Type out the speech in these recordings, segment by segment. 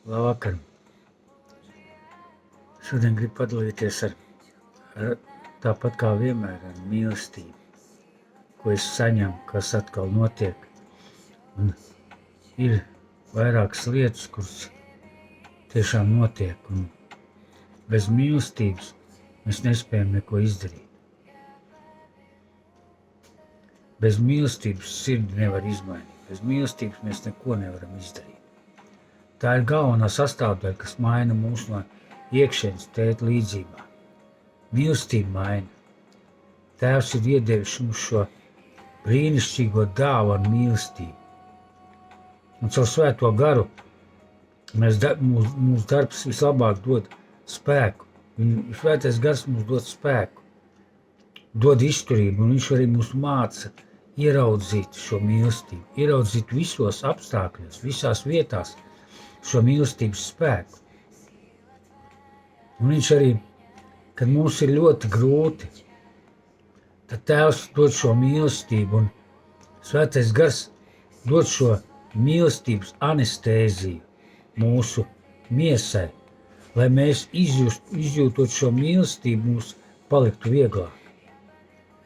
Labvakar. Šodien gribu padalīties ar tāpat kā vienmēr ar mīlestību, ko es saņemu, kas atkal notiek. Un ir vairākas lietas, kuras tiešām notiek. Un bez mīlestības mēs nespējam neko izdarīt. Bez mīlestības sirdi nevar izmainīt. Bez mīlestības mēs neko nevaram izdarīt. Tā ir galvenā sastāvdaļa, kas maina mūs no iekšienes Tēta līdzībā. Mīlestība maina. Tēvs ir iedevis mums šo brīnišķīgo dāvu ar mīlestību. Un caur Svēto garu mūsu darbs vislabāk dod spēku. Svētais gars mums dod spēku, dod izturību, un viņš arī mūs māca ieraudzīt šo mīlestību, ieraudzīt visos apstākļos, visās vietās šo mīlestības spēku. Un viņš arī, kad mums ir ļoti grūti, tad Tēvs dod šo mīlestību, un Svētais gars dod šo mīlestības anestēziju mūsu miesai, lai mēs izjūtot šo mīlestību, mums paliktu vieglāk.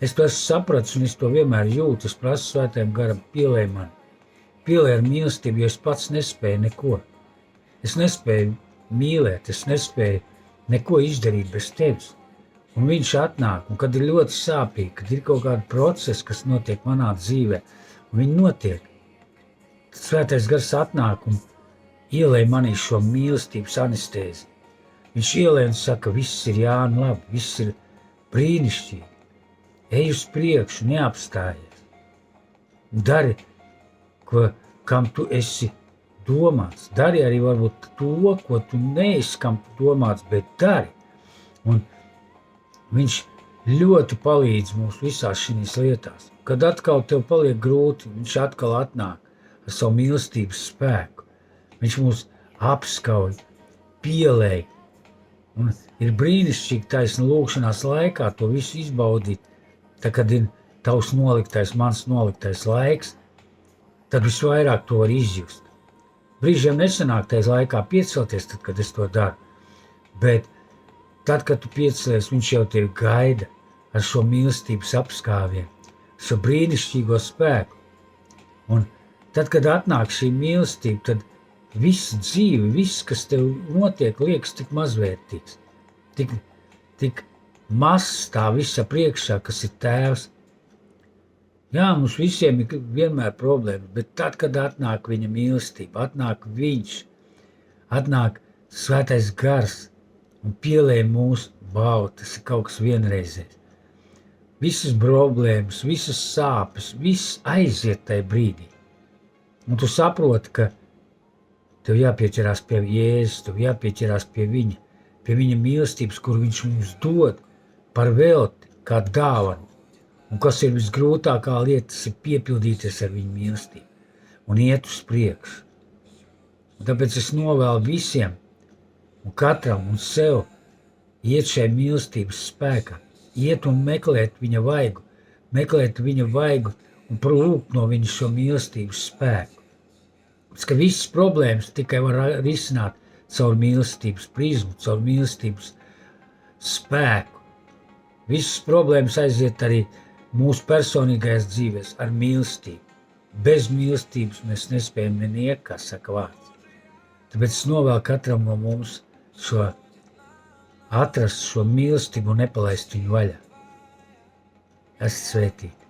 Es to esmu sapratis, un es to vienmēr jūtu. Es prasu Svētajam garam, pielej mani. Pielej ar mīlestību, jo es pats nespēju neko. Es nespēju mīlēt, es nespēju neko izdarīt bez tevis. Un viņš atnāk, un kad ir ļoti sāpīgi, kad ir kaut kāda procesa, kas notiek manā dzīvē, un viņi notiek, tad Svētais gars atnāk un ielej manī šo mīlestības anestēzi. Viņš ielej un saka, viss ir Jāni labi, viss ir brīnišķīgi. Ej uz priekšu, neapstājies. Dari, kam tu esi domāts. Dari arī varbūt to, ko tu neesi kam domāts, bet dari. Un viņš ļoti palīdz mums visās šīs lietās. Kad atkal tev paliek grūti, viņš atkal atnāk ar savu mīlestības spēku. Viņš mūs apskauj, pielej. Un ir brīnišķīgi taisna lūkšanās laikā to visu izbaudīt. Tā, kad ir tavs noliktais, mans noliktais laiks, tad visvairāk to var izjust. Brīžiem nesanāk tajā laikā piecelties, tad, kad es to daru. Bet tad, kad tu piecelies, viņš jau tevi gaida ar šo mīlestības apskāvienu, šo brīnišķīgo spēku. Un tad, kad atnāk šī mīlestība, tad visa dzīve, viss, kas tev notiek, liekas tik mazvērtīgs, tik mazs tā visa priekšā, kas ir Tēvs. Jā, mums visiem ir vienmēr problēma, bet tad, kad atnāk viņa mīlestība, atnāk viņš, atnāk Svētais gars un pielej mūsu tas ir kaut kas vienreizējs. Visas problēmas, visas sāpes, viss aiziet tajā brīdī. Un tu saproti, ka tev jāpieķerās pie Jēzus, tev jāpieķerās pie viņa mīlestības, kur viņš mums dod, par velti, kā dāvanu. Un kas ir visgrūtākā lieta, tas ir piepildīties ar viņu mīlestību un iet uz priekšu. Un tāpēc es novēlu visiem un katram un sev iet šai mīlestības spēkā, iet un meklēt viņa vaigu un prūkt no viņa šo mīlestības spēku. Pēc, ka visas problēmas tikai var risināt caur mīlestības prizmu, caur mīlestības spēku. Visas problēmas aiziet arī mūsu personīgajās dzīvēs ar mīlestību. Bez mīlestības mēs nespējam neniek, kā saka vārds. Tāpēc es novēlu katram no mums atrast šo mīlestību un nepalaist viņu vaļā. Esat svētīti.